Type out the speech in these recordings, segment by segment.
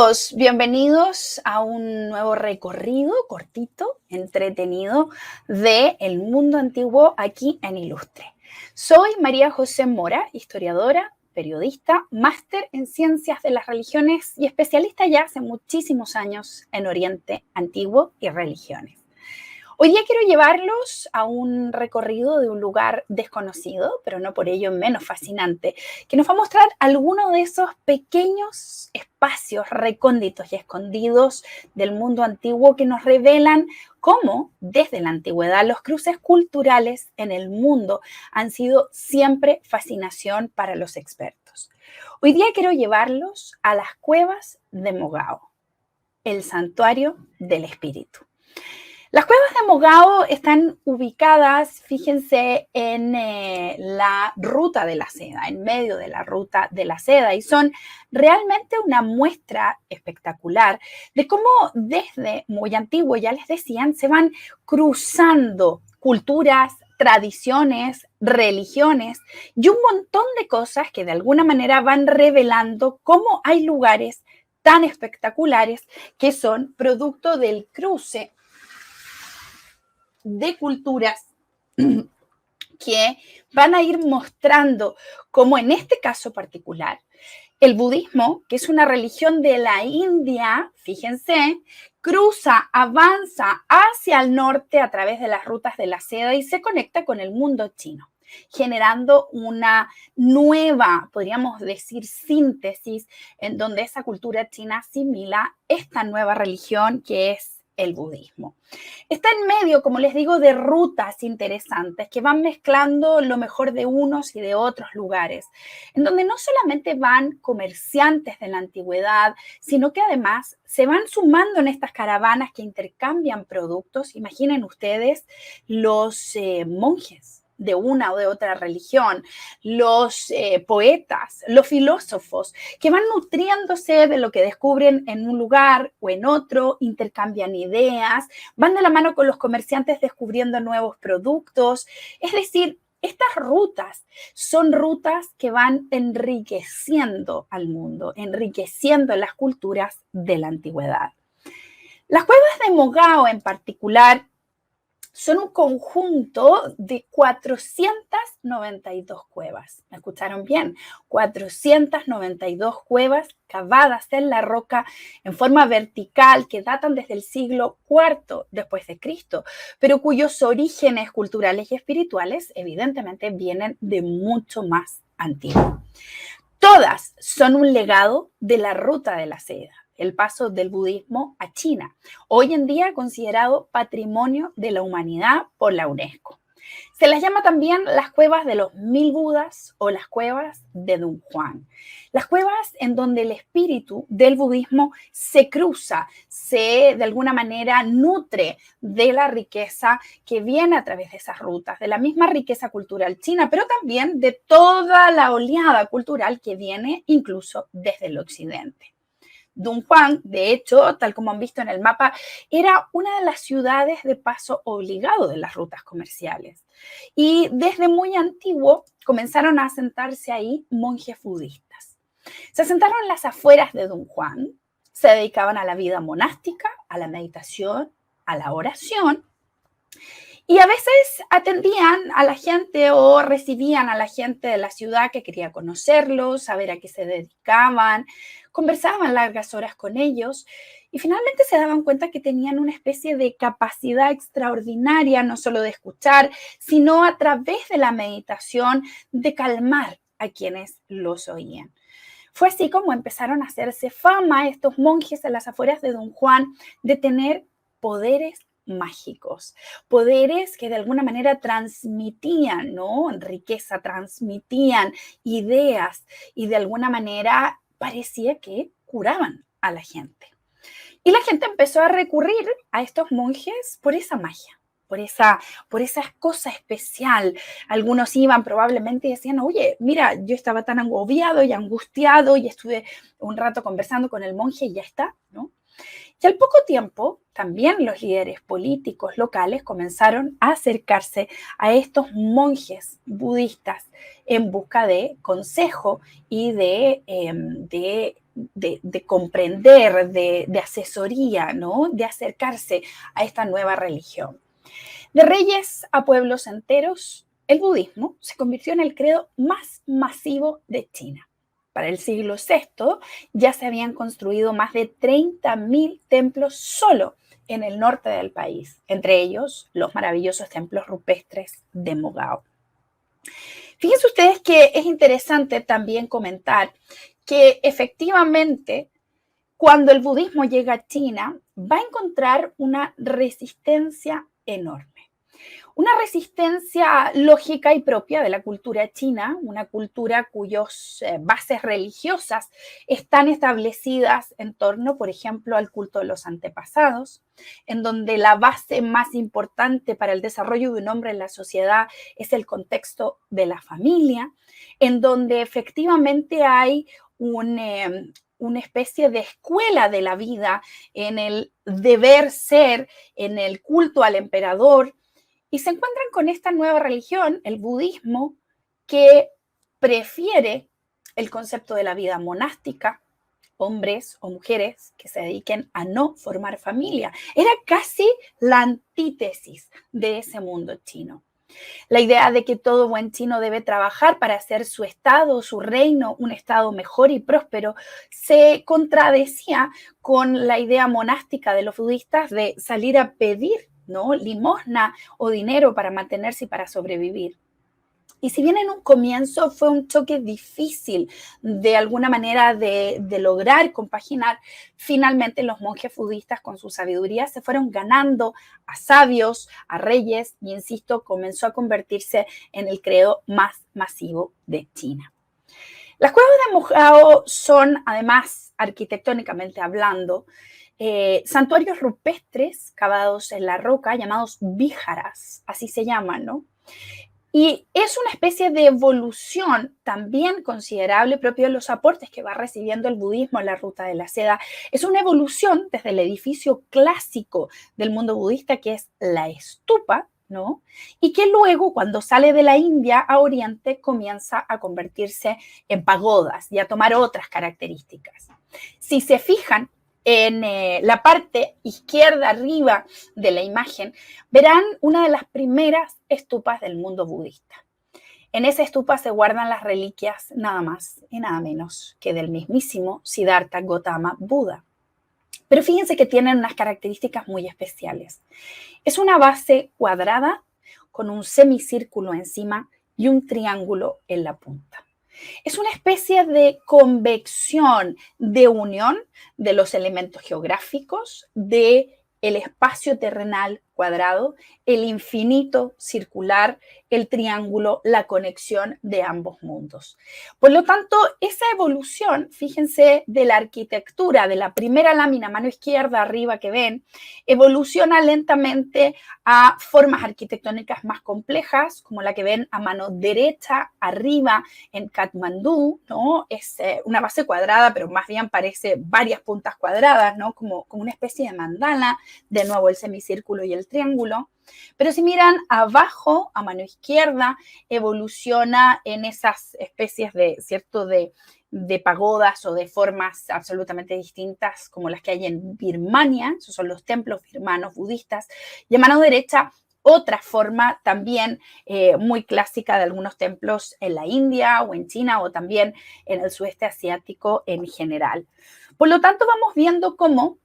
todos, bienvenidos a un nuevo recorrido cortito, entretenido del mundo antiguo aquí en Ilustre. Soy María José Mora, historiadora, periodista, máster en ciencias de las religiones y especialista ya hace muchísimos años en Oriente Antiguo y religiones. Hoy día quiero llevarlos a un recorrido de un lugar desconocido, pero no por ello menos fascinante, que nos va a mostrar algunos de esos pequeños espacios recónditos y escondidos del mundo antiguo que nos revelan cómo, desde la antigüedad, los cruces culturales en el mundo han sido siempre fascinación para los expertos. Hoy día quiero llevarlos a las cuevas de Mogao, el santuario del espíritu. Las cuevas de Mogao están ubicadas, fíjense, en la ruta de la seda, en medio de la ruta de la seda, y son realmente una muestra espectacular de cómo desde muy antiguo, ya les decían, se van cruzando culturas, tradiciones, religiones y un montón de cosas que de alguna manera van revelando cómo hay lugares tan espectaculares que son producto del cruce de culturas que van a ir mostrando cómo en este caso particular el budismo, que es una religión de la India, fíjense, cruza, avanza hacia el norte a través de las rutas de la seda y se conecta con el mundo chino, generando una nueva, podríamos decir, síntesis en donde esa cultura china asimila esta nueva religión que es el budismo. Está en medio, como les digo, de rutas interesantes que van mezclando lo mejor de unos y de otros lugares, en donde no solamente van comerciantes de la antigüedad, sino que además se van sumando en estas caravanas que intercambian productos. Imaginen ustedes los monjes de una o de otra religión, los poetas, los filósofos, que van nutriéndose de lo que descubren en un lugar o en otro, intercambian ideas, van de la mano con los comerciantes descubriendo nuevos productos. Es decir, estas rutas son rutas que van enriqueciendo al mundo, enriqueciendo las culturas de la antigüedad. Las cuevas de Mogao en particular son un conjunto de 492 cuevas. ¿Me escucharon bien? 492 cuevas cavadas en la roca en forma vertical que datan desde el siglo IV después de Cristo, pero cuyos orígenes culturales y espirituales evidentemente vienen de mucho más antiguo. Todas son un legado de la ruta de la seda, el paso del budismo a China, hoy en día considerado Patrimonio de la Humanidad por la UNESCO. Se las llama también las cuevas de los 1000 Budas o las cuevas de Dunhuang. Las cuevas en donde el espíritu del budismo se cruza, se de alguna manera nutre de la riqueza que viene a través de esas rutas, de la misma riqueza cultural china, pero también de toda la oleada cultural que viene incluso desde el occidente. Dunhuang, de hecho, tal como han visto en el mapa, era una de las ciudades de paso obligado de las rutas comerciales. Y desde muy antiguo comenzaron a asentarse ahí monjes budistas. Se asentaron en las afueras de Dunhuang, se dedicaban a la vida monástica, a la meditación, a la oración, y a veces atendían a la gente o recibían a la gente de la ciudad que quería conocerlos, saber a qué se dedicaban, conversaban largas horas con ellos y finalmente se daban cuenta que tenían una especie de capacidad extraordinaria, no solo de escuchar, sino a través de la meditación de calmar a quienes los oían. Fue así como empezaron a hacerse fama estos monjes en las afueras de Dunhuang de tener poderes mágicos, poderes que de alguna manera transmitían, ¿no? Riqueza, transmitían ideas y de alguna manera parecía que curaban a la gente. Y la gente empezó a recurrir a estos monjes por esa magia, por esa cosa especial. Algunos iban probablemente y decían, oye, mira, yo estaba tan agobiado y angustiado y estuve un rato conversando con el monje y ya está, ¿no? Y al poco tiempo, también los líderes políticos locales comenzaron a acercarse a estos monjes budistas en busca de consejo y de comprender, de asesoría, ¿no? De acercarse a esta nueva religión. De reyes a pueblos enteros, el budismo se convirtió en el credo más masivo de China. Para el siglo VI ya se habían construido más de 30.000 templos solo en el norte del país, entre ellos los maravillosos templos rupestres de Mogao. Fíjense ustedes que es interesante también comentar que efectivamente cuando el budismo llega a China va a encontrar una resistencia enorme. Una resistencia lógica y propia de la cultura china, una cultura cuyas bases religiosas están establecidas en torno, por ejemplo, al culto de los antepasados, en donde la base más importante para el desarrollo de un hombre en la sociedad es el contexto de la familia, en donde efectivamente hay una especie de escuela de la vida en el deber ser, en el culto al emperador. Y se encuentran con esta nueva religión, el budismo, que prefiere el concepto de la vida monástica, hombres o mujeres que se dediquen a no formar familia. Era casi la antítesis de ese mundo chino. La idea de que todo buen chino debe trabajar para hacer su estado, su reino, un estado mejor y próspero, se contradecía con la idea monástica de los budistas de salir a pedir, ¿no?, limosna o dinero para mantenerse y para sobrevivir. Y si bien en un comienzo fue un choque difícil de alguna manera de lograr compaginar, finalmente los monjes budistas con su sabiduría se fueron ganando a sabios, a reyes y, insisto, comenzó a convertirse en el credo más masivo de China. Las cuevas de Mogao son, además, arquitectónicamente hablando, santuarios rupestres cavados en la roca llamados víharas, así se llaman, ¿no? Y es una especie de evolución también considerable propio de los aportes que va recibiendo el budismo en la ruta de la seda. Es una evolución desde el edificio clásico del mundo budista, que es la estupa, ¿no? Y que luego, cuando sale de la India a Oriente, comienza a convertirse en pagodas y a tomar otras características. Si se fijan, en la parte izquierda arriba de la imagen, verán una de las primeras estupas del mundo budista. En esa estupa se guardan las reliquias nada más y nada menos que del mismísimo Siddhartha Gautama Buda. Pero fíjense que tienen unas características muy especiales. Es una base cuadrada con un semicírculo encima y un triángulo en la punta. Es una especie de convección, de unión de los elementos geográficos, del espacio terrenal cuadrado, el infinito circular, el triángulo, la conexión de ambos mundos. Por lo tanto, esa evolución, fíjense, de la arquitectura, de la primera lámina, mano izquierda arriba que ven, evoluciona lentamente a formas arquitectónicas más complejas, como la que ven a mano derecha arriba en Katmandú, ¿no? Es una base cuadrada, pero más bien parece varias puntas cuadradas, ¿no? Como una especie de mandala, de nuevo el semicírculo y el triángulo. Pero si miran abajo, a mano izquierda, evoluciona en esas especies de, ¿cierto?, de pagodas o de formas absolutamente distintas como las que hay en Birmania, esos son los templos birmanos budistas, y a mano derecha otra forma también muy clásica de algunos templos en la India o en China o también en el sudeste asiático en general. Por lo tanto, vamos viendo cómo,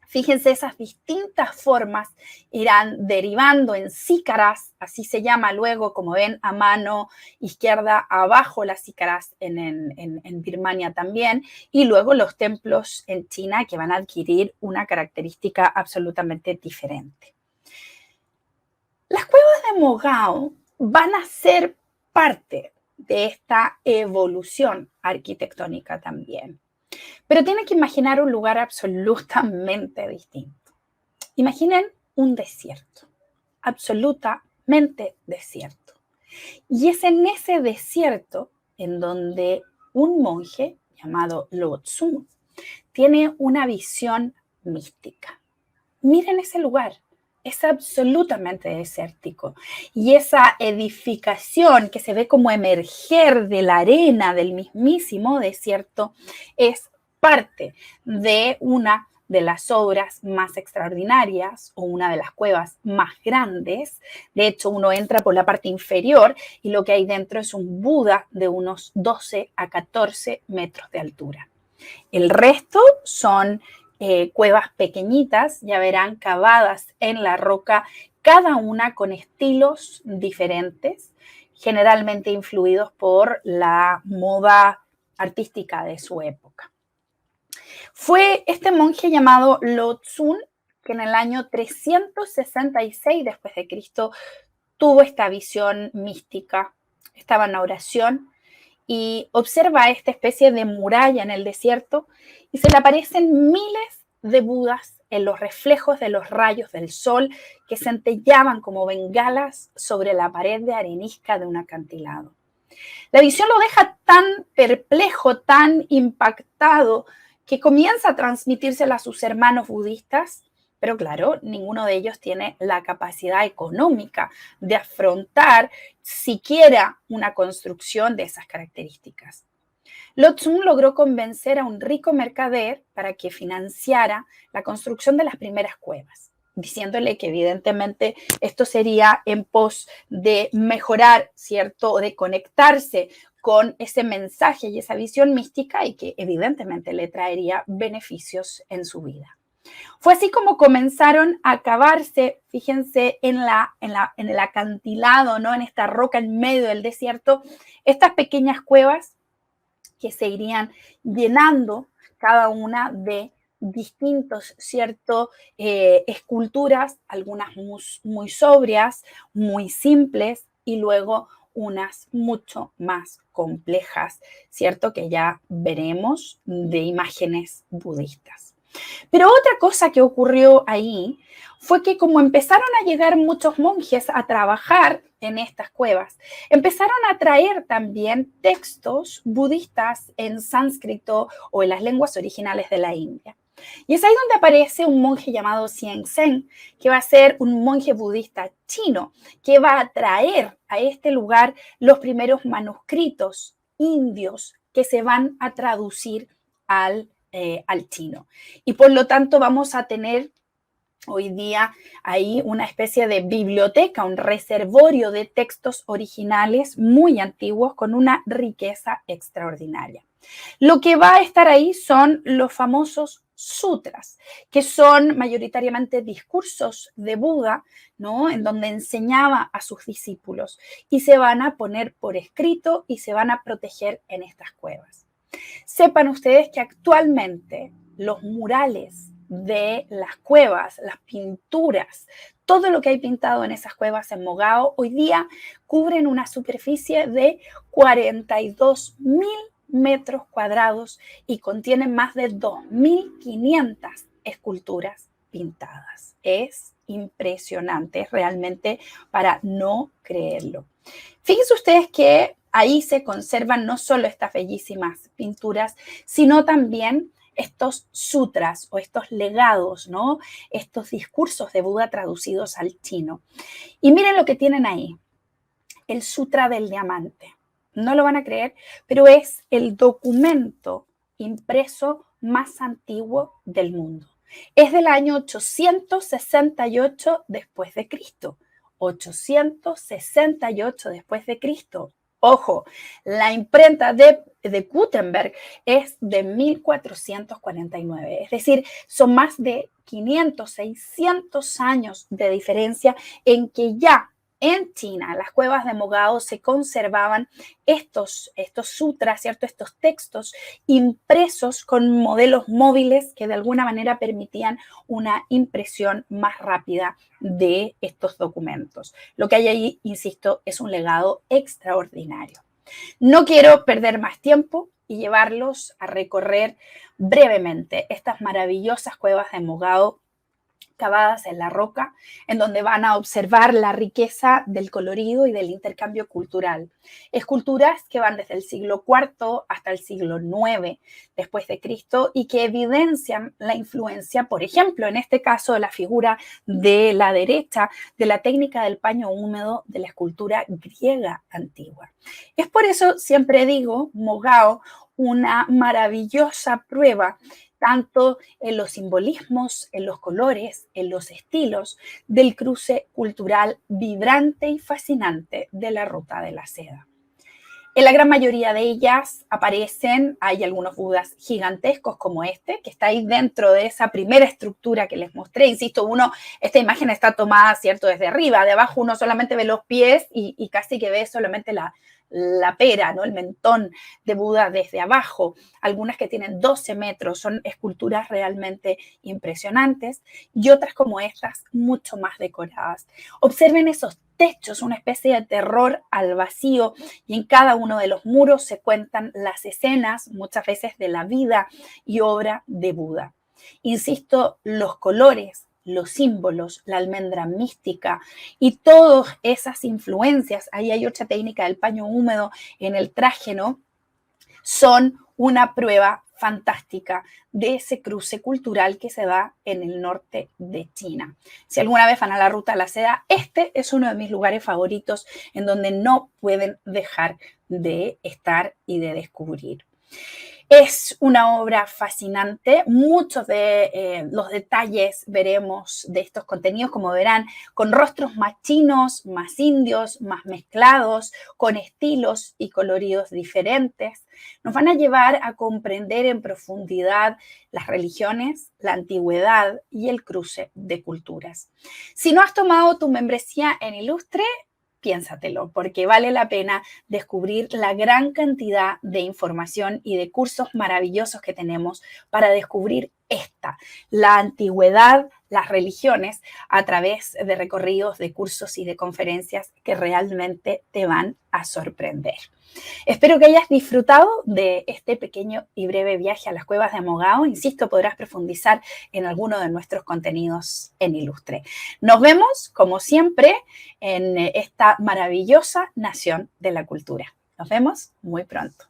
fíjense, esas distintas formas irán derivando en sícaras, así se llama luego, como ven, a mano izquierda abajo las sícaras en Birmania también, y luego los templos en China que van a adquirir una característica absolutamente diferente. Las cuevas de Mogao van a ser parte de esta evolución arquitectónica también. Pero tienen que imaginar un lugar absolutamente distinto. Imaginen un desierto, absolutamente desierto. Y es en ese desierto en donde un monje llamado Lo Tzu tiene una visión mística. Miren ese lugar, es absolutamente desértico. Y esa edificación que se ve como emerger de la arena del mismísimo desierto es parte de una de las obras más extraordinarias o una de las cuevas más grandes. De hecho, uno entra por la parte inferior y lo que hay dentro es un Buda de unos 12 a 14 metros de altura. El resto son cuevas pequeñitas, ya verán, cavadas en la roca, cada una con estilos diferentes, generalmente influidos por la moda artística de su época. Fue este monje llamado Lo-Tsun que en el año 366 después de Cristo tuvo esta visión mística, estaba en oración y observa esta especie de muralla en el desierto y se le aparecen miles de Budas en los reflejos de los rayos del sol que centellaban como bengalas sobre la pared de arenisca de un acantilado. La visión lo deja tan perplejo, tan impactado, que comienza a transmitírsela a sus hermanos budistas, pero claro, ninguno de ellos tiene la capacidad económica de afrontar siquiera una construcción de esas características. Lo-Tsun logró convencer a un rico mercader para que financiara la construcción de las primeras cuevas, diciéndole que evidentemente esto sería en pos de mejorar, ¿cierto? O de conectarse con ese mensaje y esa visión mística y que evidentemente le traería beneficios en su vida. Fue así como comenzaron a cavarse, fíjense, en el acantilado, ¿no? En esta roca en medio del desierto, estas pequeñas cuevas que se irían llenando cada una de distintos, ¿cierto? Esculturas, algunas muy sobrias, muy simples y luego unas mucho más complejas, ¿cierto? Que ya veremos de imágenes budistas. Pero otra cosa que ocurrió ahí fue que como empezaron a llegar muchos monjes a trabajar en estas cuevas, empezaron a traer también textos budistas en sánscrito o en las lenguas originales de la India. Y es ahí donde aparece un monje llamado Xianzhen, que va a ser un monje budista chino, que va a traer a este lugar los primeros manuscritos indios que se van a traducir al chino. Y por lo tanto vamos a tener hoy día ahí una especie de biblioteca, un reservorio de textos originales muy antiguos con una riqueza extraordinaria. Lo que va a estar ahí son los famosos sutras, que son mayoritariamente discursos de Buda, ¿no? En donde enseñaba a sus discípulos y se van a poner por escrito y se van a proteger en estas cuevas. Sepan ustedes que actualmente los murales de las cuevas, las pinturas, todo lo que hay pintado en esas cuevas en Mogao, hoy día cubren una superficie de 42.000 metros cuadrados y contienen más de 2.500 esculturas pintadas. Es impresionante, realmente para no creerlo. Fíjense ustedes que ahí se conservan no solo estas bellísimas pinturas, sino también estos sutras o estos legados, ¿no? Estos discursos de Buda traducidos al chino. Y miren lo que tienen ahí, el Sutra del Diamante. No lo van a creer, pero es el documento impreso más antiguo del mundo. Es del año 868 después de Cristo. 868 después de Cristo. Ojo, la imprenta de Gutenberg es de 1449, es decir, son más de 500, 600 años de diferencia en que ya en China, en las cuevas de Mogao, se conservaban estos sutras, ¿cierto? Estos textos impresos con modelos móviles que de alguna manera permitían una impresión más rápida de estos documentos. Lo que hay ahí, insisto, es un legado extraordinario. No quiero perder más tiempo y llevarlos a recorrer brevemente estas maravillosas cuevas de Mogao cavadas en la roca, en donde van a observar la riqueza del colorido y del intercambio cultural. Esculturas que van desde el siglo IV hasta el siglo IX después de Cristo y que evidencian la influencia, por ejemplo, en este caso de la figura de la derecha, de la técnica del paño húmedo de la escultura griega antigua. Es por eso, siempre digo, Mogao, una maravillosa prueba tanto en los simbolismos, en los colores, en los estilos del cruce cultural vibrante y fascinante de la Ruta de la Seda. En la gran mayoría de ellas aparecen, hay algunos budas gigantescos como este, que está ahí dentro de esa primera estructura que les mostré. Insisto, esta imagen está tomada, ¿cierto?, desde arriba. De abajo uno solamente ve los pies y casi que ve solamente la pera, ¿no?, el mentón de Buda desde abajo. Algunas que tienen 12 metros, son esculturas realmente impresionantes, y otras como estas, mucho más decoradas. Observen esos techos, una especie de terror al vacío, y en cada uno de los muros se cuentan las escenas, muchas veces de la vida y obra de Buda. Insisto, los colores, los símbolos, la almendra mística y todas esas influencias, ahí hay otra técnica del paño húmedo en el traje, ¿no?, son una prueba fantástica de ese cruce cultural que se da en el norte de China. Si alguna vez van a la Ruta de la Seda, este es uno de mis lugares favoritos en donde no pueden dejar de estar y de descubrir. Es una obra fascinante, muchos de los detalles veremos de estos contenidos, como verán, con rostros más chinos, más indios, más mezclados, con estilos y coloridos diferentes. Nos van a llevar a comprender en profundidad las religiones, la antigüedad y el cruce de culturas. Si no has tomado tu membresía en Ilustre, piénsatelo, porque vale la pena descubrir la gran cantidad de información y de cursos maravillosos que tenemos para descubrir la antigüedad, las religiones, a través de recorridos, de cursos y de conferencias que realmente te van a sorprender. Espero que hayas disfrutado de este pequeño y breve viaje a las cuevas de Mogao. Insisto, podrás profundizar en alguno de nuestros contenidos en Ilustre. Nos vemos, como siempre, en esta maravillosa nación de la cultura. Nos vemos muy pronto.